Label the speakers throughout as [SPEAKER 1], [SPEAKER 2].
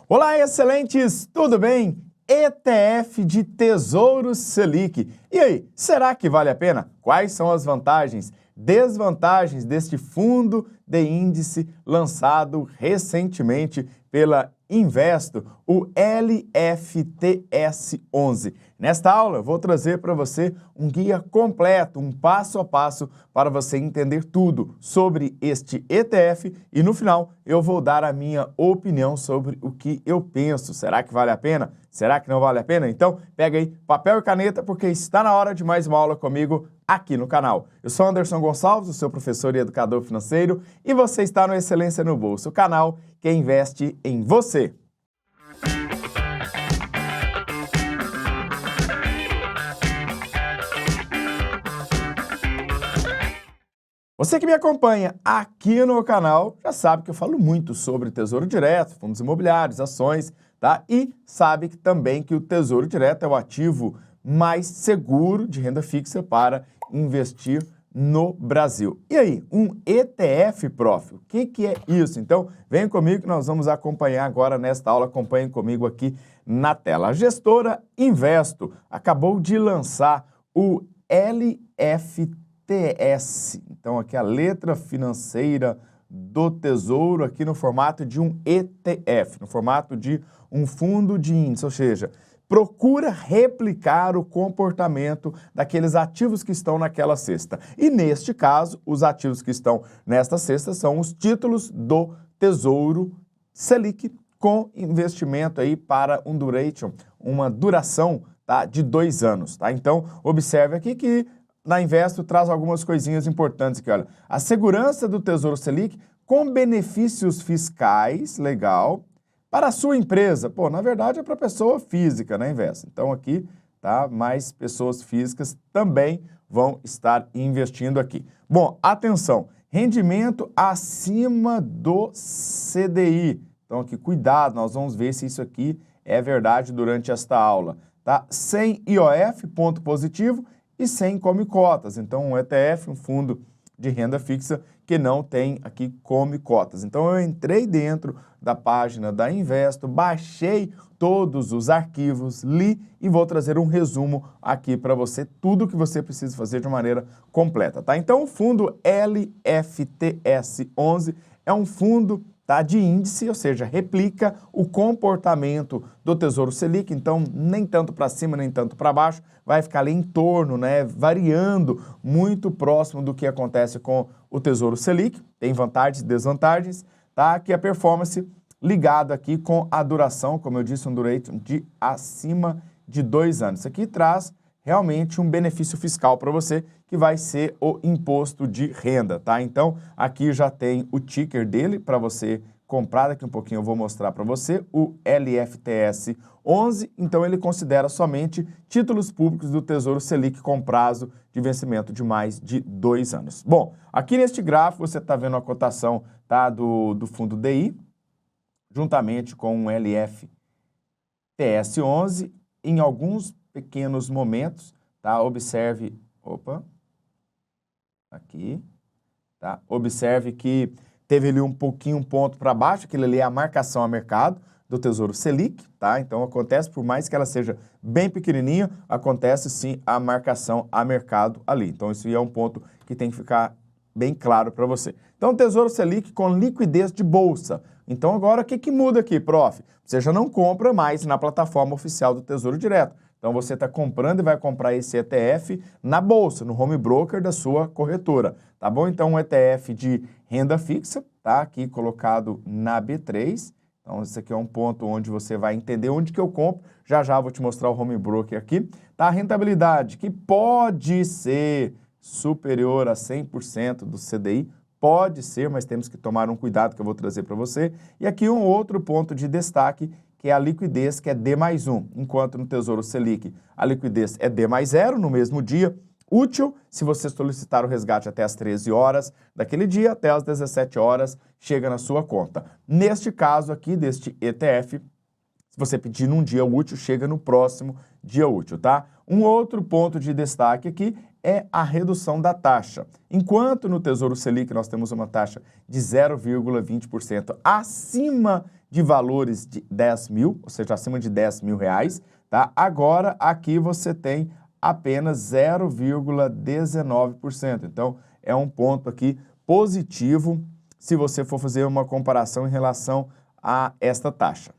[SPEAKER 1] Olá, excelentes! Tudo bem? ETF de Tesouro Selic. E aí, será que vale a pena? Quais são as vantagens, desvantagens deste fundo de índice lançado recentemente pela Investo, o LFTS11? Nesta aula, eu vou trazer para você um guia completo, um passo a passo para você entender tudo sobre este ETF e no final eu vou dar a minha opinião sobre o que eu penso. Será que vale a pena? Será que não vale a pena? Então, pega aí papel e caneta porque está na hora de mais uma aula comigo aqui no canal. Eu sou Anderson Gonçalves, o seu professor e educador financeiro, e você está no Excelência no Bolso, o canal que investe em você. Você que me acompanha aqui no canal já sabe que eu falo muito sobre Tesouro Direto, fundos imobiliários, ações, tá? E sabe que também que o Tesouro Direto é o ativo mais seguro de renda fixa para investir no Brasil. E aí, um ETF, prof, o que é isso? Então, vem comigo que nós vamos acompanhar agora nesta aula, acompanhem comigo aqui na tela. A gestora Investo acabou de lançar o LFTS. Então, aqui a letra financeira do Tesouro, aqui no formato de um ETF, no formato de um fundo de índice, ou seja, procura replicar o comportamento daqueles ativos que estão naquela cesta. E neste caso, os ativos que estão nesta cesta são os títulos do Tesouro Selic com investimento aí para um duration, uma duração, tá, de 2 anos, tá? Então, observe aqui que na Investo traz algumas coisinhas importantes aqui, olha. A segurança do Tesouro Selic com benefícios fiscais, legal, para a sua empresa. Pô, na verdade é para pessoa física, né, Investo? Então aqui, tá, mais pessoas físicas também vão estar investindo aqui. Bom, atenção, rendimento acima do CDI. Então aqui, cuidado, nós vamos ver se isso aqui é verdade durante esta aula, tá? Sem IOF, ponto positivo, e sem come cotas. Então, um ETF, um fundo de renda fixa que não tem aqui come cotas. Então, eu entrei dentro da página da Investo, baixei todos os arquivos, li e vou trazer um resumo aqui para você, tudo o que você precisa fazer de maneira completa, tá? Então, o fundo LFTS11 é um fundo, tá, de índice, ou seja, replica o comportamento do Tesouro Selic, então nem tanto para cima, nem tanto para baixo, vai ficar ali em torno, né, variando muito próximo do que acontece com o Tesouro Selic, tem vantagens e desvantagens, tá? Aqui a performance ligada aqui com a duração, como eu disse, um duration de acima de 2 anos. Isso aqui traz realmente um benefício fiscal para você, que vai ser o imposto de renda, tá? Então, aqui já tem o ticker dele para você comprar, daqui um pouquinho eu vou mostrar para você, o LFTS11, então ele considera somente títulos públicos do Tesouro Selic com prazo de vencimento de mais de 2 anos. Bom, aqui neste gráfico você está vendo a cotação, tá, do fundo DI, juntamente com o LFTS11, em alguns pequenos momentos, tá? Observe, aqui, tá? Observe que teve ali um ponto para baixo, aquilo ali é a marcação a mercado do Tesouro Selic, tá? Então acontece, por mais que ela seja bem pequenininha, acontece sim a marcação a mercado ali. Então isso aí é um ponto que tem que ficar bem claro para você. Então Tesouro Selic com liquidez de bolsa. Então agora o que muda aqui, prof? Você já não compra mais na plataforma oficial do Tesouro Direto. Então você está comprando e vai comprar esse ETF na bolsa, no home broker da sua corretora, tá bom? Então um ETF de renda fixa, tá? Aqui colocado na B3. Então esse aqui é um ponto onde você vai entender onde que eu compro. Já já vou te mostrar o home broker aqui. Tá? A rentabilidade que pode ser superior a 100% do CDI, pode ser, mas temos que tomar um cuidado que eu vou trazer para você. E aqui um outro ponto de destaque, que é a liquidez, que é D+1, enquanto no Tesouro Selic a liquidez é D+0 no mesmo dia, útil se você solicitar o resgate até as 13 horas daquele dia, até as 17 horas chega na sua conta. Neste caso aqui, deste ETF, se você pedir num dia útil, chega no próximo dia útil, tá? Um outro ponto de destaque aqui é a redução da taxa. Enquanto no Tesouro Selic nós temos uma taxa de 0,20% acima de valores de 10 mil, ou seja, acima de 10 mil reais, tá? Agora aqui você tem apenas 0,19%. Então, é um ponto aqui positivo se você for fazer uma comparação em relação a esta taxa.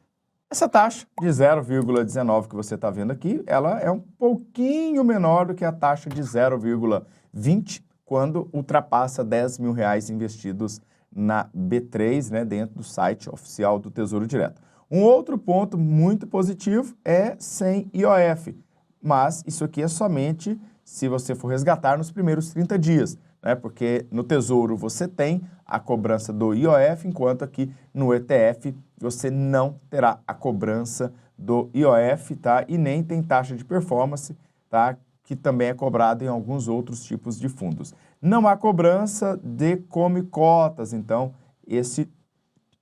[SPEAKER 1] Essa taxa de 0,19 que você está vendo aqui, ela é um pouquinho menor do que a taxa de 0,20 quando ultrapassa 10 mil reais investidos na B3, né, dentro do site oficial do Tesouro Direto. Um outro ponto muito positivo é sem IOF, mas isso aqui é somente se você for resgatar nos primeiros 30 dias, né, porque no Tesouro você tem a cobrança do IOF, enquanto aqui no ETF você não terá a cobrança do IOF, tá? E nem tem taxa de performance, tá? Que também é cobrada em alguns outros tipos de fundos. Não há cobrança de come cotas, então esse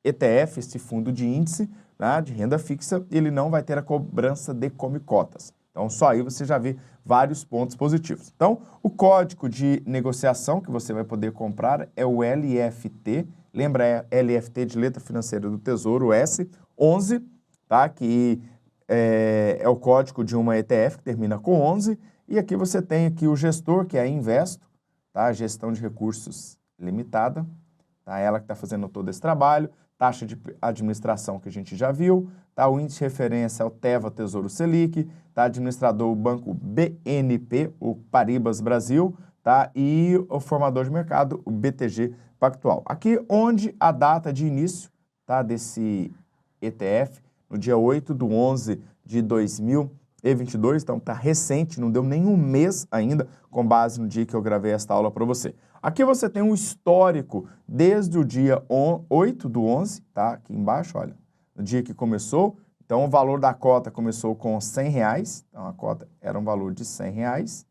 [SPEAKER 1] ETF, esse fundo de índice, né, de renda fixa, ele não vai ter a cobrança de come cotas. Então, só aí você já vê vários pontos positivos. Então, o código de negociação que você vai poder comprar é o LFT, lembra, é LFT de Letra Financeira do Tesouro, S11, tá? Que é o código de uma ETF que termina com 11. E aqui você tem aqui o gestor, que é a Investo, tá? Gestão de recursos limitada, tá? Ela que está fazendo todo esse trabalho. Taxa de administração que a gente já viu, tá? O índice de referência é o TEVA Tesouro Selic, tá? Administrador o banco BNP, o Paribas Brasil, tá? E o formador de mercado, o BTG Pactual. Aqui onde a data de início, tá, desse ETF, no dia 8/11 de 2022, então tá recente, não deu nem um mês ainda, com base no dia que eu gravei esta aula para você. Aqui você tem um histórico desde o dia 8/11, tá? Aqui embaixo, olha, no dia que começou. Então, o valor da cota começou com R$100, então a cota era um valor de R$100.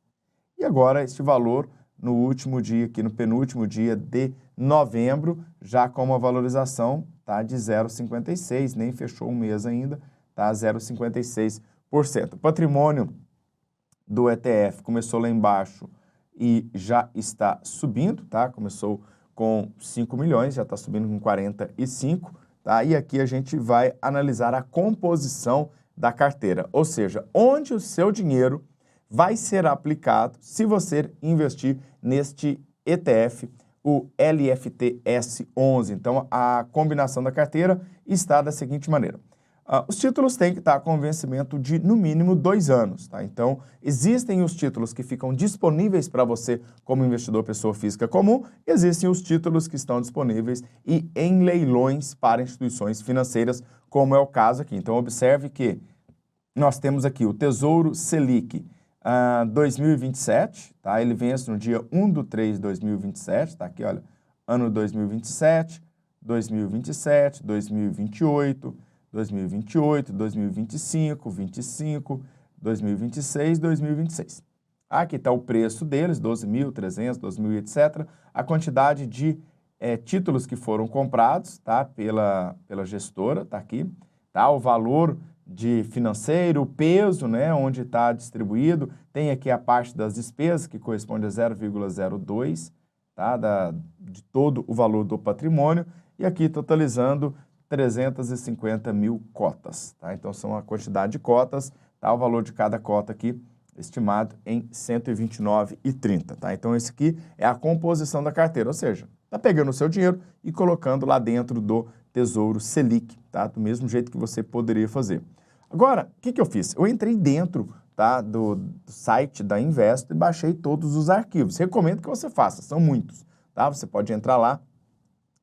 [SPEAKER 1] E agora, este valor, no último dia, aqui no penúltimo dia de novembro, já com uma valorização, tá, de 0,56, nem fechou um mês ainda, tá, 0,56%. O patrimônio do ETF começou lá embaixo e já está subindo, tá? Começou com 5 milhões, já está subindo com 45, tá? E aqui a gente vai analisar a composição da carteira, ou seja, onde o seu dinheiro vai ser aplicado se você investir neste ETF, o LFT-S11. Então, a combinação da carteira está da seguinte maneira. Os títulos têm que estar com vencimento de, no mínimo, 2 anos, tá? Então, existem os títulos que ficam disponíveis para você como investidor pessoa física comum, e existem os títulos que estão disponíveis e em leilões para instituições financeiras, como é o caso aqui. Então, observe que nós temos aqui o Tesouro Selic 2027, tá? Ele vence no dia 1/3/2027, tá aqui, olha, ano 2027, 2027, 2028, 2028, 2025, 25, 2026, 2026. Aqui está o preço deles, 12.300, 12.000, etc. A quantidade de títulos que foram comprados, tá? Pela gestora, tá aqui. Tá? O valor de financeiro, o peso, né? Onde está distribuído. Tem aqui a parte das despesas, que corresponde a 0,02, tá? De todo o valor do patrimônio. E aqui totalizando 350 mil cotas, tá? Então, são a quantidade de cotas, tá? O valor de cada cota aqui estimado em R$ 129,30, tá? Então, esse aqui é a composição da carteira, ou seja, tá pegando o seu dinheiro e colocando lá dentro do Tesouro Selic, tá? Do mesmo jeito que você poderia fazer. Agora, o que eu fiz? Eu entrei dentro, tá, do site da Investo e baixei todos os arquivos. Recomendo que você faça, são muitos, tá? Você pode entrar lá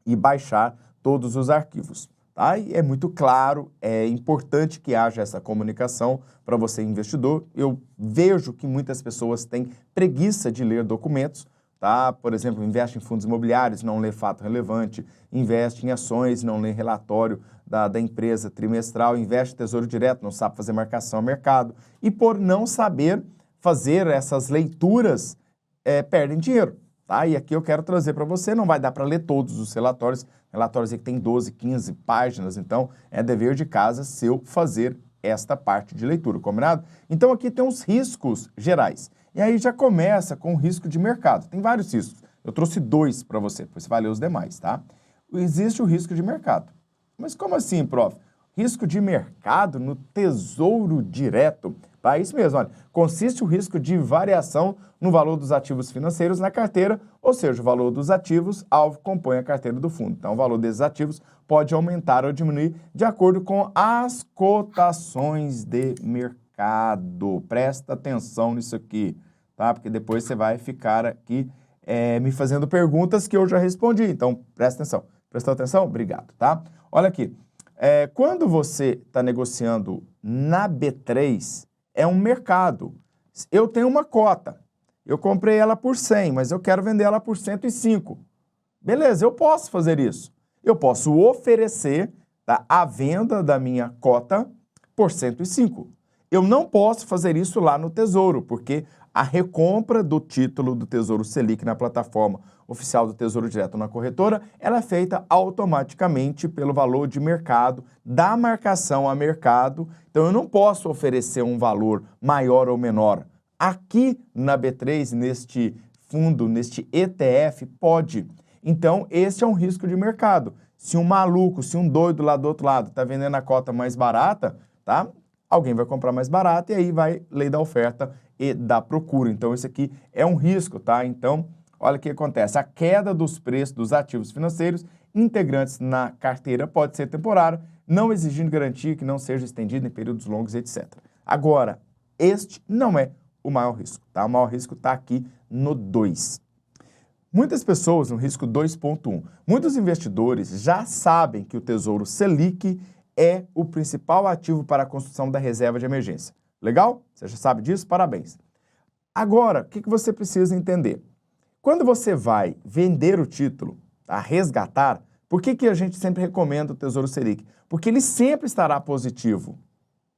[SPEAKER 1] e baixar todos os arquivos, tá? E é muito claro, é importante que haja essa comunicação para você, investidor. Eu vejo que muitas pessoas têm preguiça de ler documentos, tá? Por exemplo, investe em fundos imobiliários, não lê fato relevante, investe em ações, não lê relatório da empresa trimestral, investe em tesouro direto, não sabe fazer marcação ao mercado. E por não saber fazer essas leituras, perdem dinheiro. Tá? E aqui eu quero trazer para você, não vai dar para ler todos os relatórios aí que tem 12, 15 páginas, então é dever de casa seu fazer esta parte de leitura, combinado? Então aqui tem uns riscos gerais. E aí já começa com o risco de mercado. Tem vários riscos. Eu trouxe 2 para você, depois você vai ler os demais, tá? Existe o risco de mercado. Mas como assim, prof? Risco de mercado no Tesouro Direto. Tá? Isso mesmo, olha. Consiste o risco de variação no valor dos ativos financeiros na carteira, ou seja, o valor dos ativos alvo compõe a carteira do fundo. Então, o valor desses ativos pode aumentar ou diminuir de acordo com as cotações de mercado. Presta atenção nisso aqui, tá? Porque depois você vai ficar aqui me fazendo perguntas que eu já respondi. Então, presta atenção. Prestou atenção? Obrigado, tá? Olha aqui. Quando você está negociando na B3, é um mercado. Eu tenho uma cota. Eu comprei ela por 100, mas eu quero vender ela por 105. Beleza, eu posso fazer isso. Eu posso oferecer, tá, a venda da minha cota por 105. Eu não posso fazer isso lá no Tesouro, porque a recompra do título do Tesouro Selic na plataforma oficial do Tesouro Direto na corretora, ela é feita automaticamente pelo valor de mercado, da marcação a mercado. Então, eu não posso oferecer um valor maior ou menor. Aqui na B3, neste fundo, neste ETF, pode. Então, esse é um risco de mercado. Se um maluco, se um doido lá do outro lado está vendendo a cota mais barata, tá? Alguém vai comprar mais barato e aí vai lei da oferta e da procura. Então, esse aqui é um risco, tá? Então, olha o que acontece. A queda dos preços dos ativos financeiros integrantes na carteira pode ser temporária, não exigindo garantia que não seja estendida em períodos longos, etc. Agora, este não é o maior risco, tá? O maior risco está aqui no 2. Muitas pessoas no risco 2.1, muitos investidores já sabem que o Tesouro Selic é o principal ativo para a construção da reserva de emergência. Legal? Você já sabe disso? Parabéns. Agora, o que você precisa entender? Quando você vai vender o título, tá, resgatar, por que a gente sempre recomenda o Tesouro Selic? Porque ele sempre estará positivo.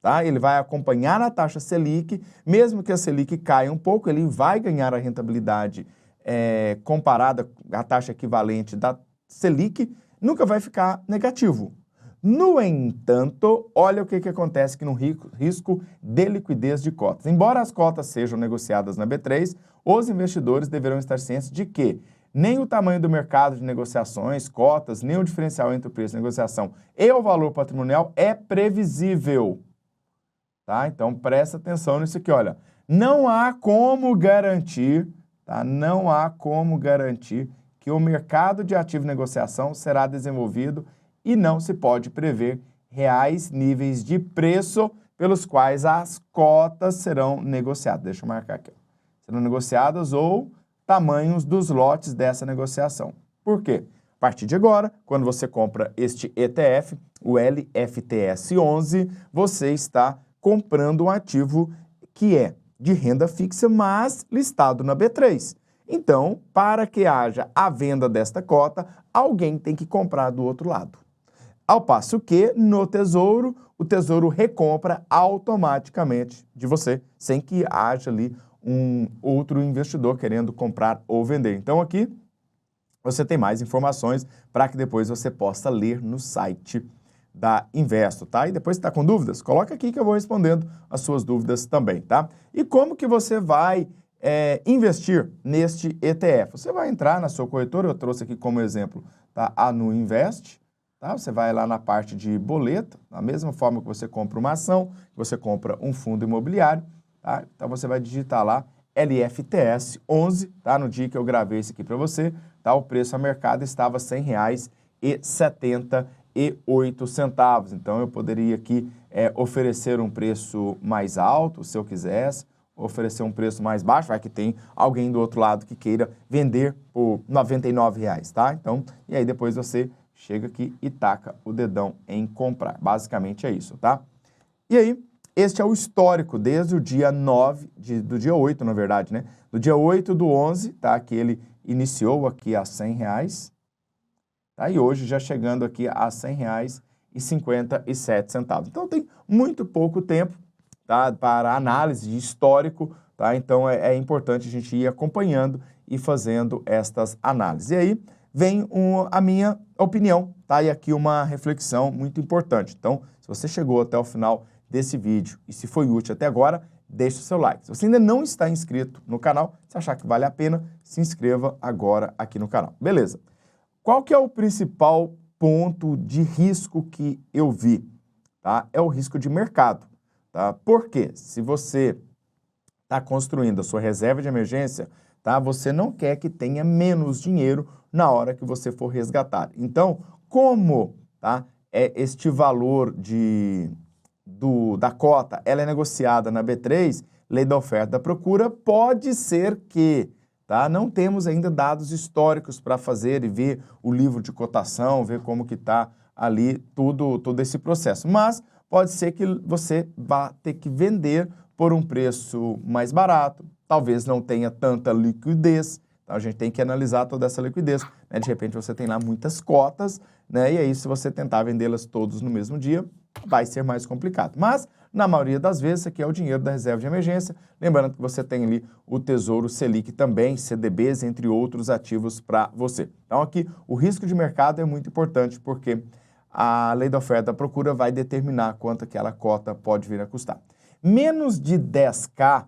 [SPEAKER 1] Tá? Ele vai acompanhar a taxa Selic, mesmo que a Selic caia um pouco, ele vai ganhar a rentabilidade comparada à taxa equivalente da Selic, nunca vai ficar negativo. No entanto, olha o que acontece aqui no risco de liquidez de cotas. Embora as cotas sejam negociadas na B3, os investidores deverão estar cientes de que nem o tamanho do mercado de negociações, cotas, nem o diferencial entre o preço de negociação e o valor patrimonial é previsível. Tá? Então, presta atenção nisso aqui, olha. Não há como garantir, tá? Não há como garantir que o mercado de ativo de negociação será desenvolvido e não se pode prever reais níveis de preço pelos quais as cotas serão negociadas. Deixa eu marcar aqui. Serão negociadas ou tamanhos dos lotes dessa negociação. Por quê? A partir de agora, quando você compra este ETF, o LFTS11, você está comprando um ativo que é de renda fixa, mas listado na B3. Então, para que haja a venda desta cota, alguém tem que comprar do outro lado. Ao passo que, no Tesouro, o Tesouro recompra automaticamente de você, sem que haja ali um outro investidor querendo comprar ou vender. Então, aqui você tem mais informações para que depois você possa ler no site da Investo, tá? E depois, se está com dúvidas, coloca aqui que eu vou respondendo as suas dúvidas também, tá? E como que você vai investir neste ETF? Você vai entrar na sua corretora, eu trouxe aqui como exemplo, tá? A Nu Invest, tá? Você vai lá na parte de boleto, da mesma forma que você compra uma ação, que você compra um fundo imobiliário, tá? Então, você vai digitar lá LFTS 11, tá? No dia que eu gravei isso aqui para você, tá? O preço a mercado estava R$ 100,78. Então, eu poderia aqui oferecer um preço mais alto, se eu quisesse, oferecer um preço mais baixo, vai que tem alguém do outro lado que queira vender por R$ 99,00, tá? Então, e aí depois você chega aqui e taca o dedão em comprar. Basicamente é isso, tá? E aí, este é o histórico desde o dia 9, do dia 8, na verdade, né? Do dia 8/11, tá? Que ele iniciou aqui a R$ 100,00. Tá? E hoje já chegando aqui a R$ 100,57. Então tem muito pouco tempo, tá, para análise de histórico, tá? Então é importante a gente ir acompanhando e fazendo estas análises. E aí vem a minha opinião, tá? E aqui uma reflexão muito importante. Então, se você chegou até o final desse vídeo e se foi útil até agora, deixa o seu like. Se você ainda não está inscrito no canal, se achar que vale a pena, se inscreva agora aqui no canal. Beleza. Qual que é o principal ponto de risco que eu vi? Tá? É o risco de mercado. Tá? Por quê? Se você está construindo a sua reserva de emergência, tá? Você não quer que tenha menos dinheiro na hora que você for resgatar. Então, como, tá, este valor da cota ela é negociada na B3, lei da oferta e da procura, pode ser que, tá, não temos ainda dados históricos para fazer e ver o livro de cotação, ver como que está ali todo esse processo. Mas pode ser que você vá ter que vender por um preço mais barato, talvez não tenha tanta liquidez, então a gente tem que analisar toda essa liquidez, né? De repente você tem lá muitas cotas, né? E aí se você tentar vendê-las todas no mesmo dia, vai ser mais complicado. Mas, na maioria das vezes, isso aqui é o dinheiro da reserva de emergência, lembrando que você tem ali o Tesouro Selic também, CDBs, entre outros ativos para você. Então aqui, o risco de mercado é muito importante, porque a lei da oferta e da procura vai determinar quanto aquela cota pode vir a custar. Menos de 10K,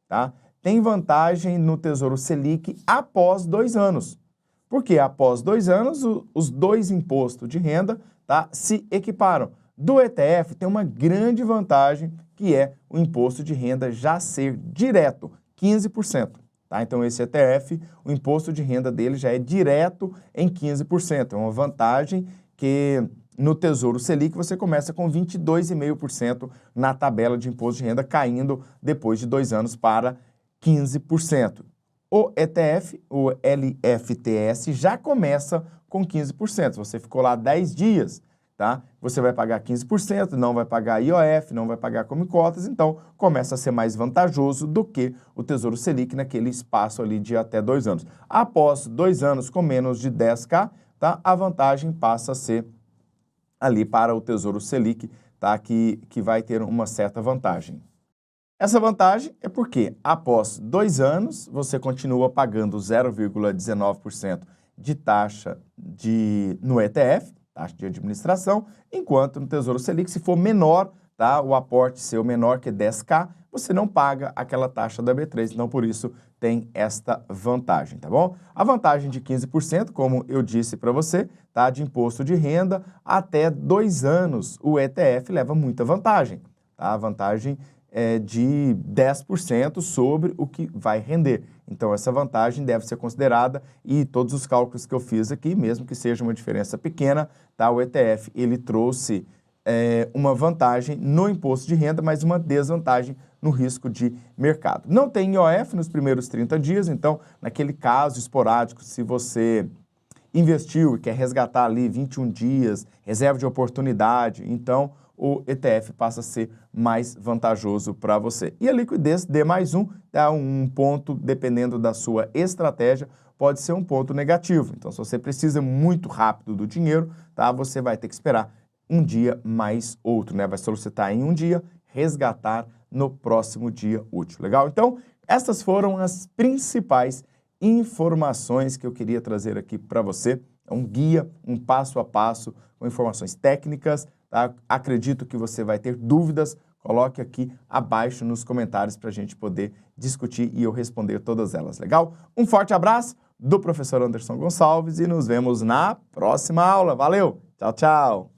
[SPEAKER 1] tá, tem vantagem no Tesouro Selic após 2 anos. Porque após 2 anos, os dois impostos de renda, tá, se equiparam. Do ETF tem uma grande vantagem, que é o imposto de renda já ser direto, 15%. Tá? Então esse ETF, o imposto de renda dele já é direto em 15%. É uma vantagem que no Tesouro Selic você começa com 22,5% na tabela de imposto de renda, caindo depois de 2 anos para 15%. O ETF, o LFTS, já começa com 15%. Se você ficou lá 10 dias, tá? Você vai pagar 15%, não vai pagar IOF, não vai pagar come cotas, então começa a ser mais vantajoso do que o Tesouro Selic naquele espaço ali de até 2 anos. Após 2 anos com menos de 10K, tá? A vantagem passa a ser ali para o Tesouro Selic, tá? Que vai ter uma certa vantagem. Essa vantagem é porque após 2 anos você continua pagando 0,19% de taxa no ETF, taxa de administração, enquanto no Tesouro Selic, se for menor, tá, o aporte seu menor que 10K, você não paga aquela taxa da B3, então por isso tem esta vantagem, tá bom? A vantagem de 15%, como eu disse para você, tá, de imposto de renda, até 2 anos o ETF leva muita vantagem, tá? A vantagem é de 10% sobre o que vai render. Então essa vantagem deve ser considerada e todos os cálculos que eu fiz aqui, mesmo que seja uma diferença pequena, tá? O ETF ele trouxe uma vantagem no imposto de renda, mas uma desvantagem no risco de mercado. Não tem IOF nos primeiros 30 dias, então naquele caso esporádico, se você investiu e quer resgatar ali 21 dias, reserva de oportunidade, então o ETF passa a ser mais vantajoso para você. E a liquidez D+1 é um ponto, dependendo da sua estratégia, pode ser um ponto negativo. Então, se você precisa muito rápido do dinheiro, tá, você vai ter que esperar um dia mais outro, né? Vai solicitar em um dia, resgatar no próximo dia útil. Legal? Então, essas foram as principais informações que eu queria trazer aqui para você. É um guia, um passo a passo, com informações técnicas, tá? Acredito que você vai ter dúvidas, coloque aqui abaixo nos comentários para a gente poder discutir e eu responder todas elas, legal? Um forte abraço do professor Anderson Gonçalves e nos vemos na próxima aula. Valeu! Tchau, tchau!